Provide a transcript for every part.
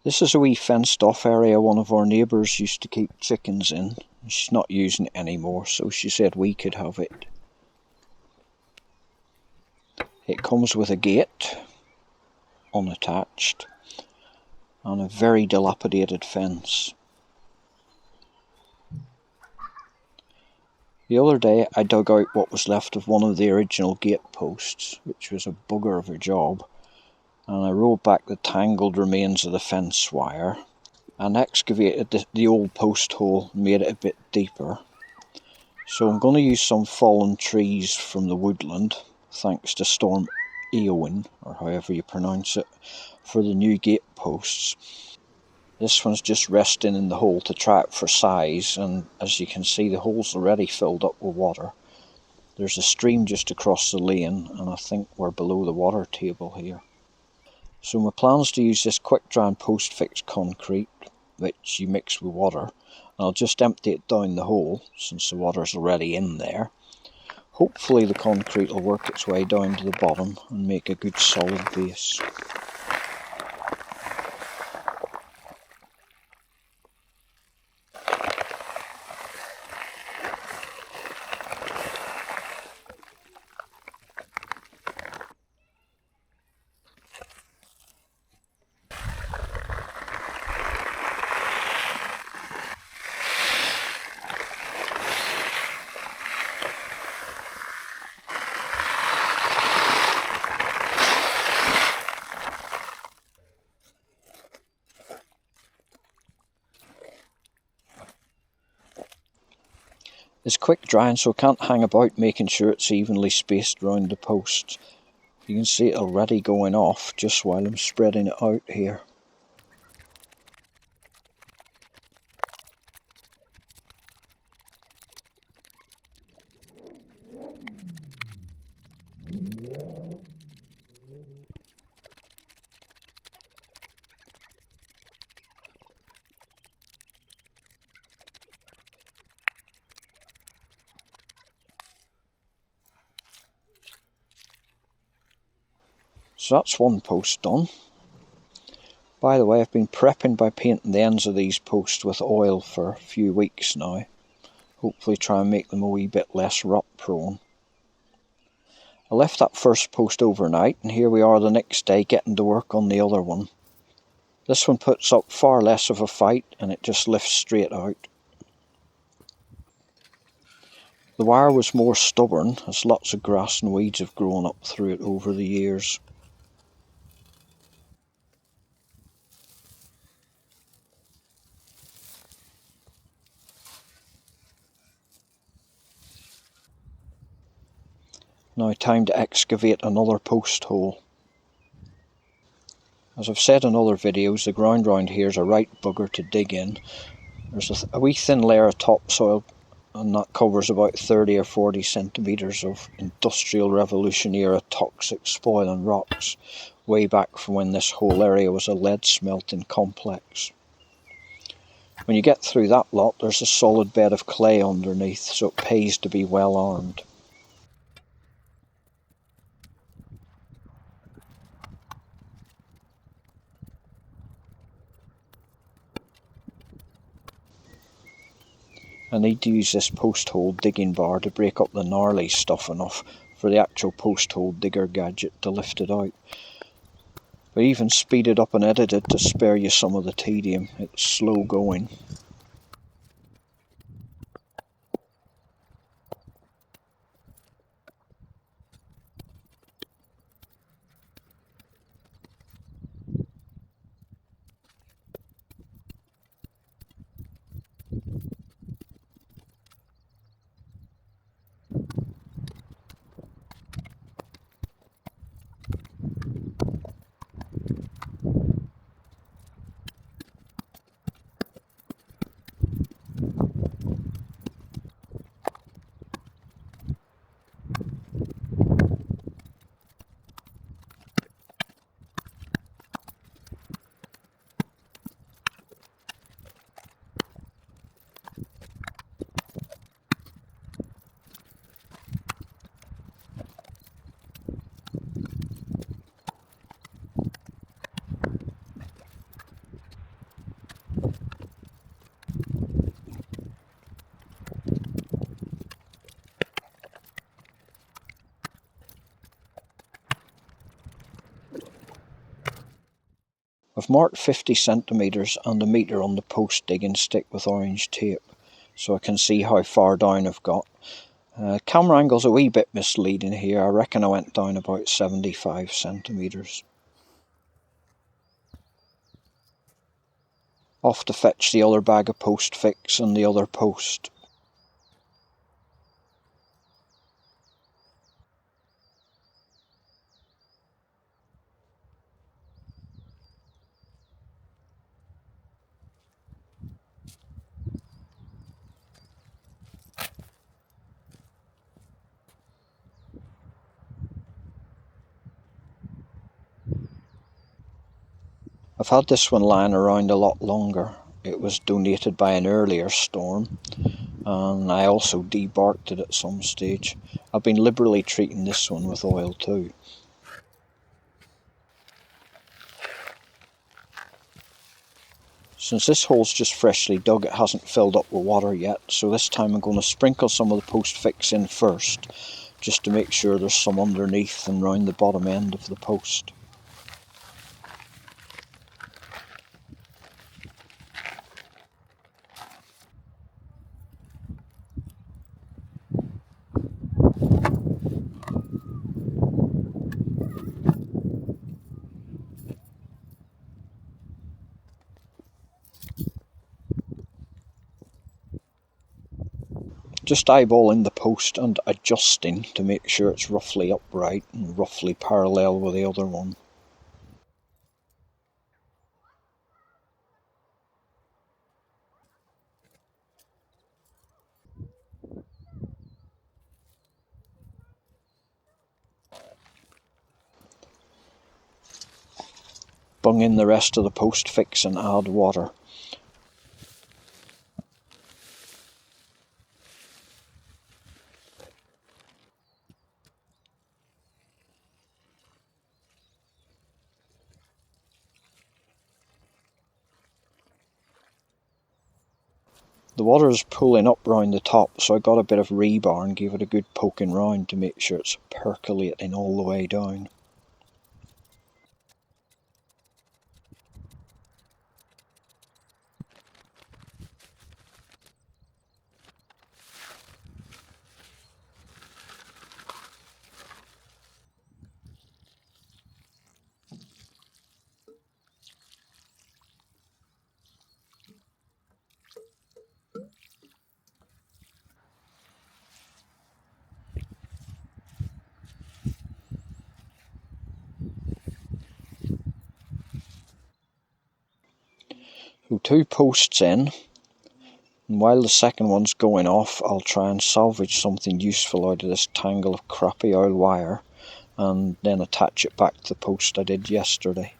This is a wee fenced off area one of our neighbours used to keep chickens in. She's not using it anymore, so she said we could have it. It comes with a gate, unattached, and a very dilapidated fence. The other day I dug out what was left of one of the original gateposts, which was a bugger of a job, and I rolled back the tangled remains of the fence wire and excavated the old post hole and made it a bit deeper. So I'm going to use some fallen trees from the woodland, thanks to Storm Eowyn, or however you pronounce it, for the new gateposts. This one's just resting in the hole to try it for size, and as you can see the hole's already filled up with water. There's a stream just across the lane, and I think we're below the water table here. So my plan is to use this quick drying post fix concrete, which you mix with water, and I'll just empty it down the hole since the water's already in there. Hopefully the concrete will work its way down to the bottom and make a good solid base. It's quick drying, so I can't hang about making sure it's evenly spaced around the posts. You can see it already going off just while I'm spreading it out here. So that's one post done. By the way, I've been prepping by painting the ends of these posts with oil for a few weeks now. Hopefully try and make them a wee bit less rot prone. I left that first post overnight, and here we are the next day getting to work on the other one. This one puts up far less of a fight, and it just lifts straight out. The wire was more stubborn, as lots of grass and weeds have grown up through it over the years. Now time to excavate another post hole. As I've said in other videos, the ground round here is a right bugger to dig in. There's a wee thin layer of topsoil, and that covers about 30 or 40 centimetres of industrial revolution era toxic spoiling rocks, way back from when this whole area was a lead smelting complex. When you get through that lot, there's a solid bed of clay underneath, so it pays to be well armed. I need to use this post hole digging bar to break up the gnarly stuff enough for the actual post hole digger gadget to lift it out. But even speeded up and edited to spare you some of the tedium. It's slow going. I've marked 50 centimetres and a metre on the post digging stick with orange tape, so I can see how far down I've got. Camera angle's a wee bit misleading here. I reckon I went down about 75 centimetres. Off to fetch the other bag of post fix and the other post. I've had this one lying around a lot longer. It was donated by an earlier storm, and I also debarked it at some stage. I've been liberally treating this one with oil too. Since this hole's just freshly dug, it hasn't filled up with water yet, so this time I'm going to sprinkle some of the post fix in first, just to make sure there's some underneath and round the bottom end of the post. Just eyeballing the post and adjusting to make sure it's roughly upright and roughly parallel with the other one. Bung in the rest of the post fix and add water. The water's pooling up round the top, so I got a bit of rebar and gave it a good poking round to make sure it's percolating all the way down. So 2 posts in, and while the second one's going off, I'll try and salvage something useful out of this tangle of crappy oil wire and then attach it back to the post I did yesterday.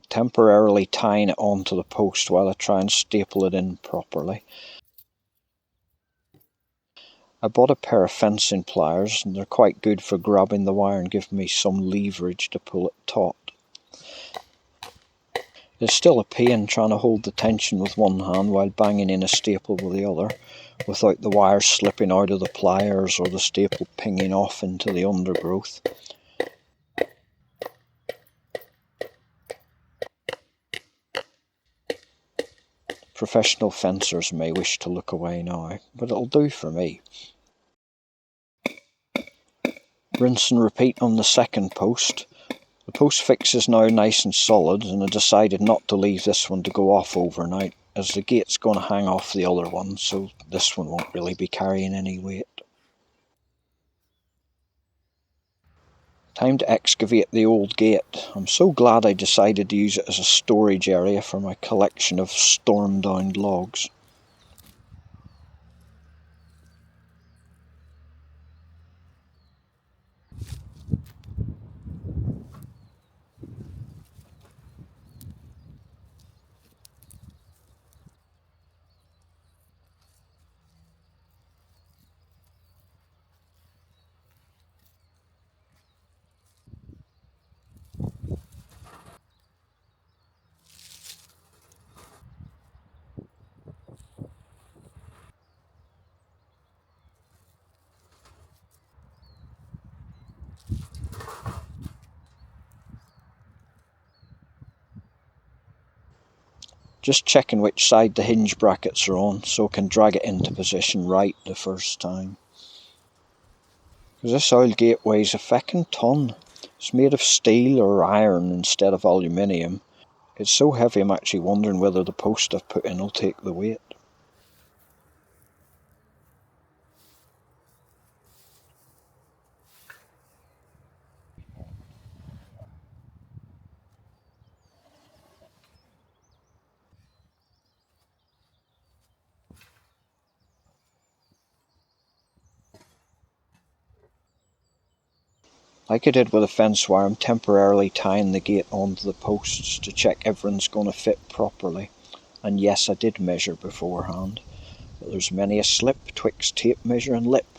Temporarily tying it onto the post while I try and staple it in properly. I bought a pair of fencing pliers, and they're quite good for grabbing the wire and giving me some leverage to pull it taut. It's still a pain trying to hold the tension with one hand while banging in a staple with the other, without the wire slipping out of the pliers or the staple pinging off into the undergrowth. Professional fencers may wish to look away now, but it'll do for me. Rinse and repeat on the second post. The post fix is now nice and solid, and I decided not to leave this one to go off overnight, as the gate's going to hang off the other one, so this one won't really be carrying any weight. Time to excavate the old gate. I'm so glad I decided to use it as a storage area for my collection of storm-downed logs. Just checking which side the hinge brackets are on so I can drag it into position right the first time. Because this old gate weighs a feckin' ton. It's made of steel or iron instead of aluminium. It's so heavy I'm actually wondering whether the post I've put in will take the weight. Like I did with the fence wire, I'm temporarily tying the gate onto the posts to check everything's going to fit properly. And yes, I did measure beforehand, but there's many a slip twixt tape measure and lip,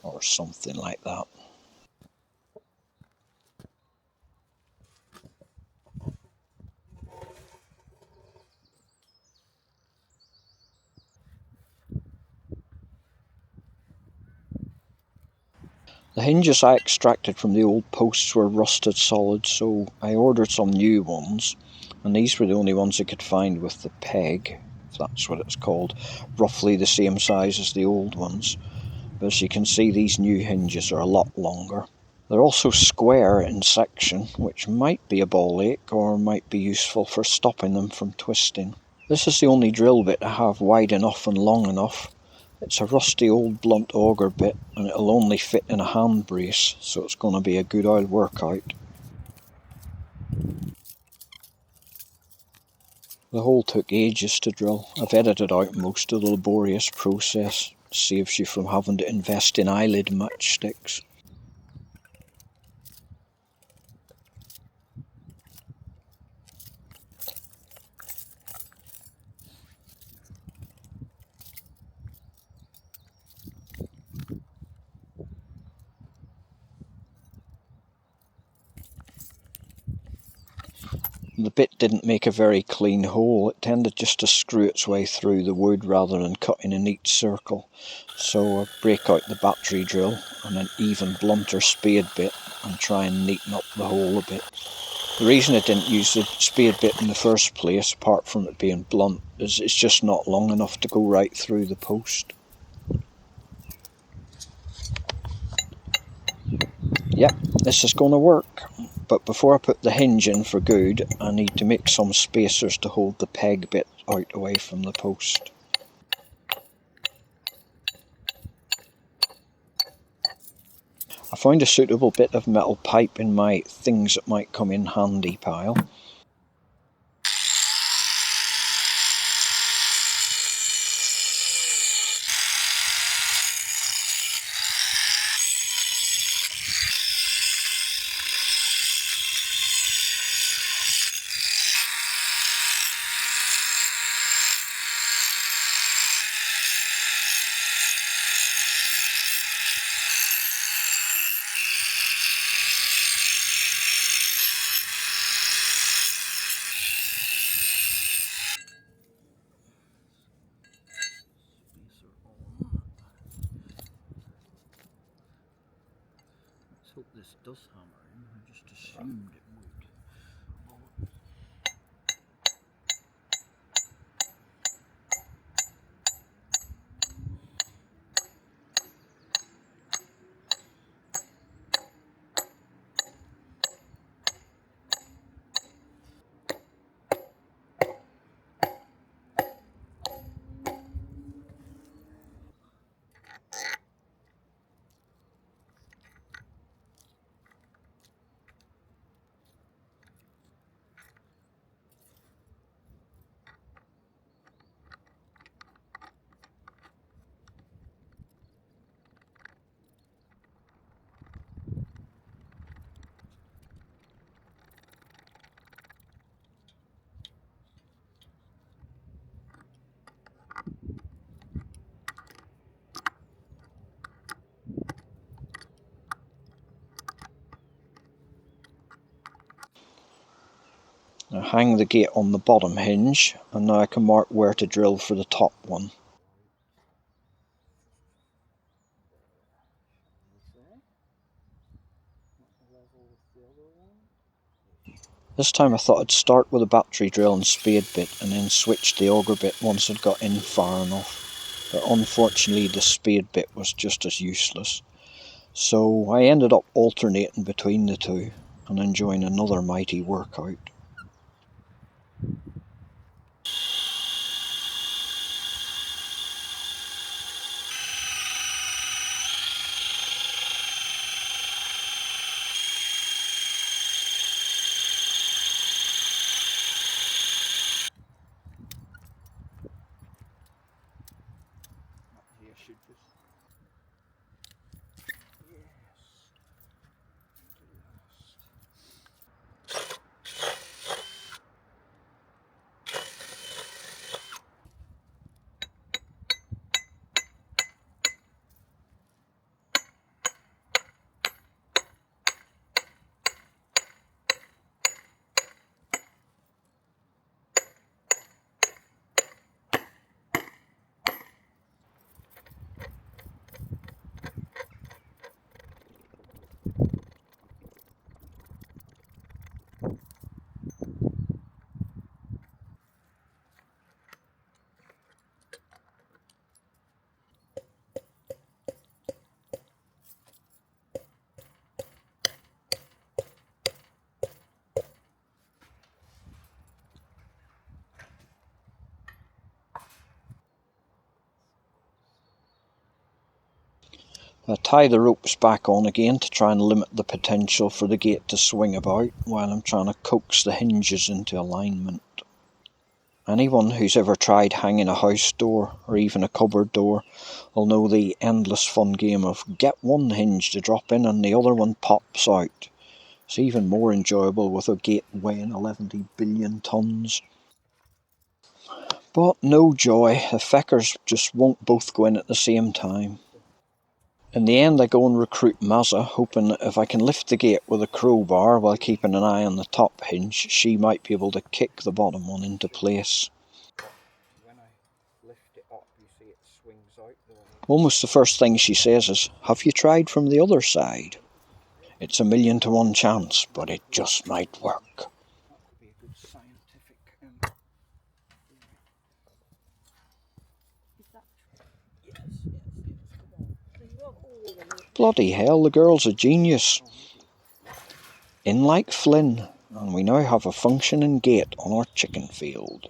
or something like that. The hinges I extracted from the old posts were rusted solid, so I ordered some new ones, and these were the only ones I could find with the peg, if that's what it's called, roughly the same size as the old ones. But as you can see, these new hinges are a lot longer. They're also square in section, which might be a ball ache or might be useful for stopping them from twisting. This is the only drill bit I have wide enough and long enough. It's a rusty old blunt auger bit and it'll only fit in a hand brace, so it's going to be a good old workout. The hole took ages to drill. I've edited out most of the laborious process. Saves you from having to invest in eyelid matchsticks. The bit didn't make a very clean hole. It tended just to screw its way through the wood rather than cut in a neat circle. So I break out the battery drill and an even blunter spade bit and try and neaten up the hole a bit. The reason I didn't use the spade bit in the first place, apart from it being blunt, is it's just not long enough to go right through the post. Yep, this is going to work. But before I put the hinge in for good, I need to make some spacers to hold the peg bit out away from the post. I found a suitable bit of metal pipe in my things that might come in handy pile. Let's hope this does hammer in. I just assumed it would. Now hang the gate on the bottom hinge, and now I can mark where to drill for the top one. This time I thought I'd start with a battery drill and spade bit and then switch the auger bit once I'd got in far enough. But unfortunately the spade bit was just as useless. So I ended up alternating between the two and enjoying another mighty workout. I tie the ropes back on again to try and limit the potential for the gate to swing about while I'm trying to coax the hinges into alignment. Anyone who's ever tried hanging a house door or even a cupboard door will know the endless fun game of get one hinge to drop in and the other one pops out. It's even more enjoyable with a gate weighing 11 billion tonnes. But no joy, the feckers just won't both go in at the same time. In the end I go and recruit Mazza, hoping that if I can lift the gate with a crowbar while keeping an eye on the top hinge, she might be able to kick the bottom one into place. When I lift it up, you see it swings out. Almost the first thing she says is, "Have you tried from the other side?" It's a 1,000,000 to 1 chance, but it just might work. That would be a good scientific... Bloody hell, the girl's a genius. In like Flynn, and we now have a functioning gate on our chicken field.